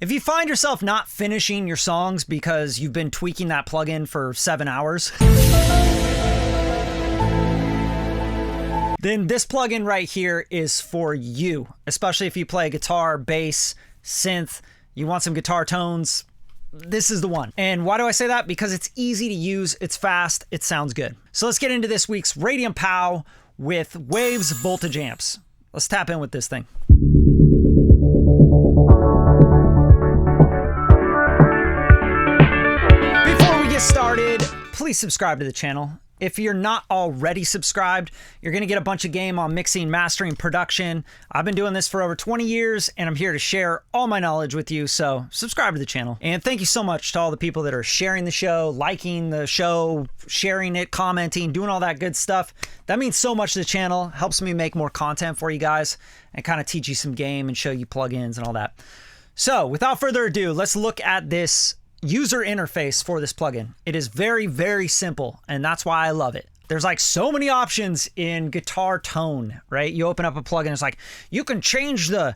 If you find yourself not finishing your songs because you've been tweaking that plugin for 7 hours, then this plugin right here is for you, especially if you play guitar, bass, synth, you want some guitar tones, this is the one. And why do I say that? Because it's easy to use, it's fast, it sounds good. So let's get into this week's Radium POW with Waves voltage amps. Let's tap in with this thing. Before we get started, please subscribe to the channel. If you're not already subscribed, you're going to get a bunch of game on mixing, mastering, production. I've been doing this for over 20 years, and I'm here to share all my knowledge with you, so subscribe to the channel. And thank you so much to all the people that are sharing the show, liking the show, sharing it, commenting, doing all that good stuff. That means so much to the channel, helps me make more content for you guys, and kind of teach you some game and show you plugins and all that. So without further ado, let's look at this user interface for this plugin. It is very, very simple, and that's why I love it. There's like so many options in guitar tone, right? You open up a plugin, it's like, you can change the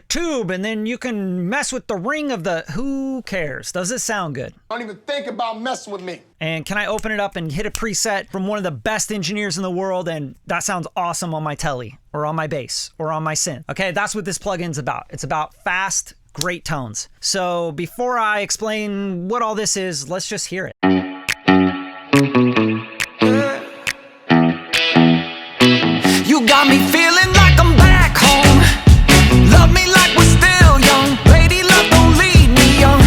tube, and then you can mess with the ring of the, who cares? Does it sound good? Don't even think about messing with me. And can I open it up and hit a preset from one of the best engineers in the world, and that sounds awesome on my telly, or on my bass, or on my synth? Okay, that's what this plugin's about. It's about fast, great tones. So before I explain what all this is, let's just hear it. You got me feeling like I'm back home. Love me like we're still young. Lady love, don't leave me young.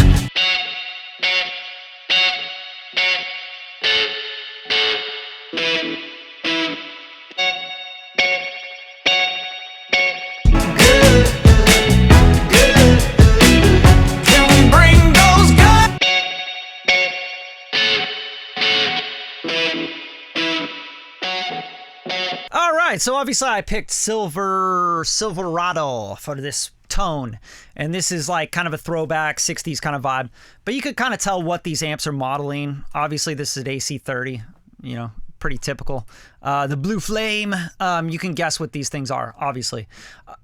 All right, so obviously I picked Silverado for this tone, and this is like kind of a throwback 60s kind of vibe, but you could kind of tell what these amps are modeling. Obviously this is an AC30, you know, pretty typical. The Blue Flame, you can guess what these things are, obviously,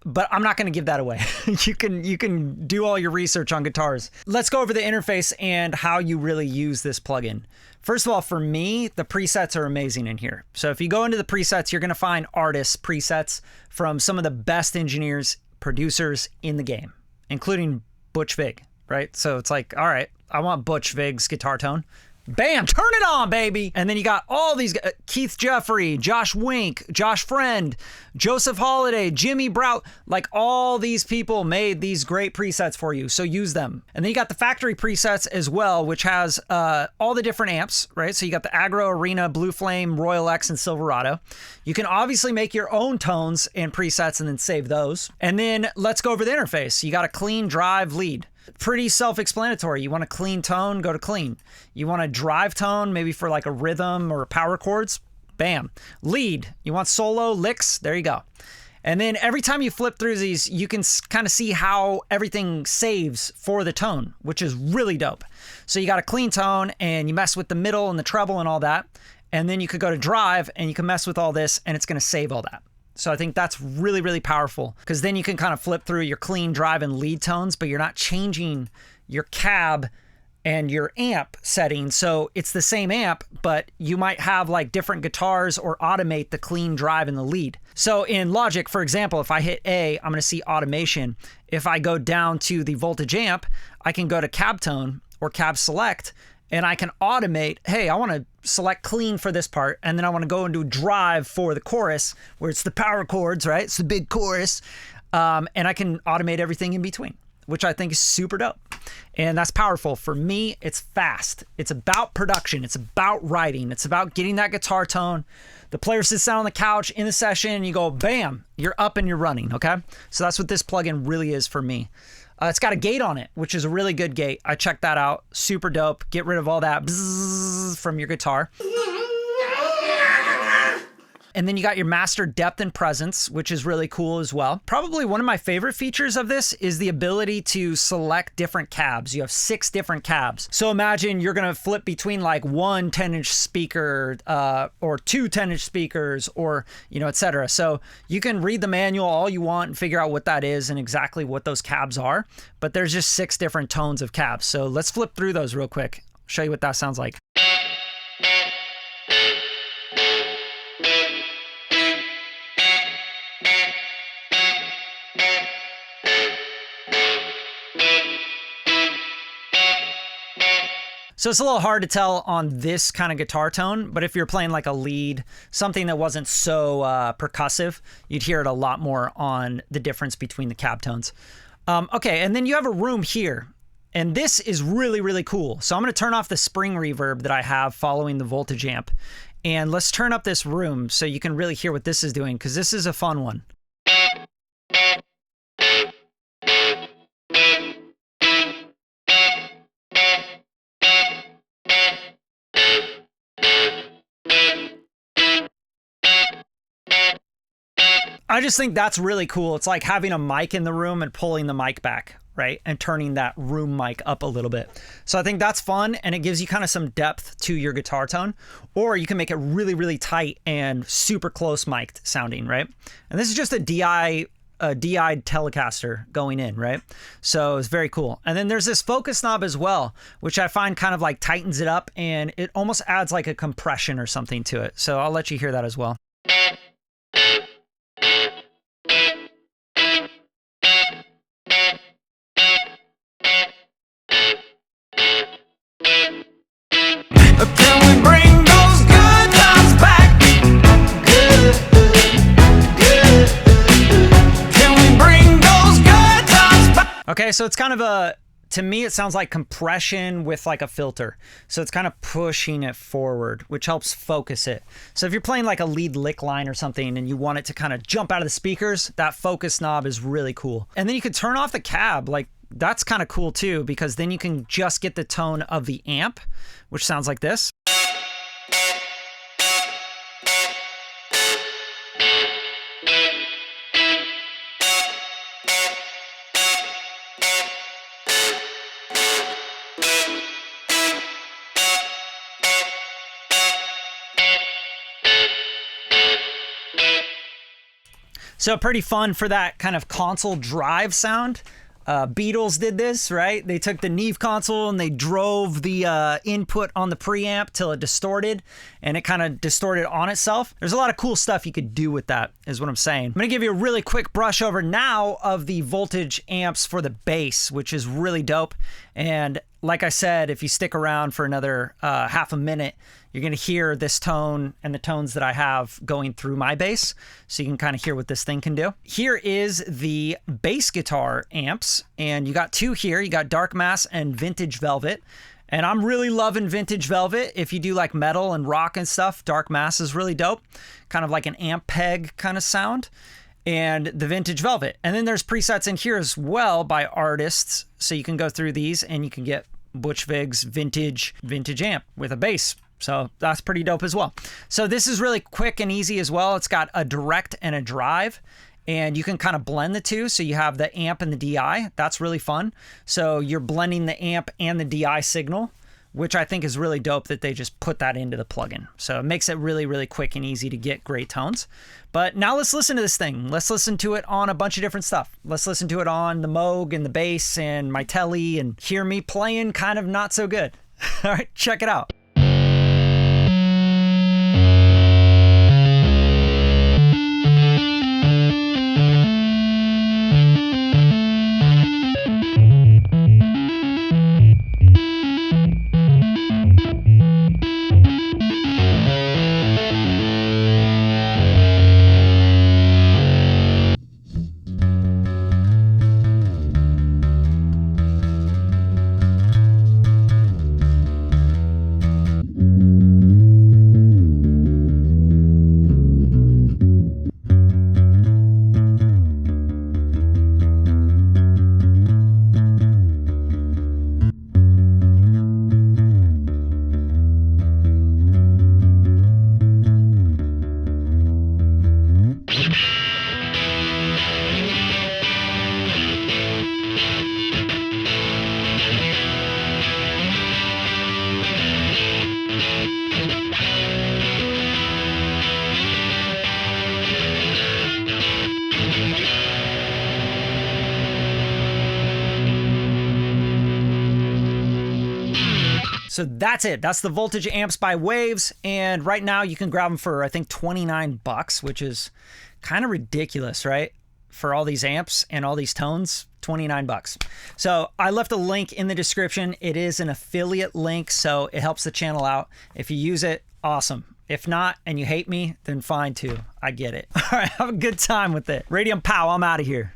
but I'm not going to give that away. You can do all your research on guitars. Let's go over the interface and how you really use this plugin. First of all, for me, the presets are amazing in here. So if you go into the presets, you're going to find artist presets from some of the best engineers, producers in the game, including Butch Vig, right? So it's like, all right, I want Butch Vig's guitar tone. Bam, turn it on, baby. And then you got all these, Keith Jeffrey, Josh Wink, Josh Friend, Joseph Holiday, Jimmy Brout, like all these people made these great presets for you, so use them. And then you got the factory presets as well, which has all the different amps, right? So you got the Aggro, Arena, Blue Flame, Royal X, and Silverado. You can obviously make your own tones and presets and then save those. And then let's go over the interface. You got a clean drive lead. Pretty self-explanatory. You want a clean tone, go to clean. You want a drive tone, maybe for like a rhythm or power chords, bam. Lead, you want solo, licks, there you go. And then every time you flip through these, you can kind of see how everything saves for the tone, which is really dope. So you got a clean tone, and you mess with the middle and the treble and all that. And then you could go to drive, and you can mess with all this, and it's going to save all that. So I think that's really, really powerful, because then you can kind of flip through your clean drive and lead tones, but you're not changing your cab and your amp settings. So it's the same amp, but you might have like different guitars or automate the clean drive and the lead. So in Logic, for example, if I hit A, I'm going to see automation. If I go down to the voltage amp, I can go to cab tone or cab select, and I can automate, hey, I want to select clean for this part, and then I want to go into drive for the chorus, where it's the power chords, right? It's the big chorus. And I can automate everything in between, which I think is super dope. And that's powerful. For me, it's fast. It's about production. It's about writing. It's about getting that guitar tone. The player sits down on the couch in the session, and you go, bam, you're up and you're running, okay? So that's what this plugin really is for me. It's got a gate on it, which is a really good gate. I checked that out. Super dope. Get rid of all that bzzz from your guitar. And then you got your master depth and presence, which is really cool as well. Probably one of my favorite features of this is the ability to select different cabs. You have 6 different cabs. So imagine you're going to flip between like one 10-inch speaker or 2 10-inch speakers, or, you know, etc. So you can read the manual all you want and figure out what that is and exactly what those cabs are. But there's just 6 different tones of cabs. So let's flip through those real quick. Show you what that sounds like. So it's a little hard to tell on this kind of guitar tone, but if you're playing like a lead, something that wasn't so percussive, you'd hear it a lot more on the difference between the cab tones. Okay, and then you have a room here, and this is really, really cool. So I'm going to turn off the spring reverb that I have following the voltage amp, and let's turn up this room so you can really hear what this is doing, because this is a fun one. I just think that's really cool. It's like having a mic in the room and pulling the mic back, right? And turning that room mic up a little bit. So I think that's fun, and it gives you kind of some depth to your guitar tone. Or you can make it really, really tight and super close mic'd sounding, right? And this is just a DI Telecaster going in, right? So it's very cool. And then there's this focus knob as well, which I find kind of like tightens it up, and it almost adds like a compression or something to it. So I'll let you hear that as well. Can we bring those good times back? Good. Can we bring those good times back? Okay, so it's kind of a, to me, it sounds like compression with like a filter. So it's kind of pushing it forward, which helps focus it. So if you're playing like a lead lick line or something and you want it to kind of jump out of the speakers, that focus knob is really cool. And then you could turn off the cab, like that's kind of cool too, because then you can just get the tone of the amp, which sounds like this. So pretty fun for that kind of console drive sound. Beatles did this, right? They took the Neve console and they drove the input on the preamp till it distorted, and it kind of distorted on itself. There's a lot of cool stuff you could do with that, is what I'm saying. I'm gonna give you a really quick brush over now of the voltage amps for the bass, which is really dope. And like I said, if you stick around for another half a minute, you're going to hear this tone and the tones that I have going through my bass, so you can kind of hear what this thing can do. Here is the bass guitar amps, and you got 2 here. You got Dark Mass and Vintage Velvet, and I'm really loving Vintage Velvet. If you do like metal and rock and stuff, Dark Mass is really dope, kind of like an amp peg kind of sound. And the Vintage Velvet. And then there's presets in here as well by artists, so you can go through these and you can get Butch Vig's vintage amp with a bass. So that's pretty dope as well. So this is really quick and easy as well. It's got a direct and a drive, and you can kind of blend the two. So you have the amp and the DI. That's really fun. So you're blending the amp and the DI signal, which I think is really dope that they just put that into the plugin. So it makes it really, really quick and easy to get great tones. But now let's listen to this thing. Let's listen to it on a bunch of different stuff. Let's listen to it on the Moog and the bass and my telly, and hear me playing kind of not so good. All right, check it out. So that's it. That's the voltage amps by Waves. And right now you can grab them for, I think, $29, which is kind of ridiculous, right? For all these amps and all these tones, $29. So I left a link in the description. It is an affiliate link, so it helps the channel out. If you use it, awesome. If not, and you hate me, then fine too. I get it. All right, have a good time with it. Radium POW, I'm out of here.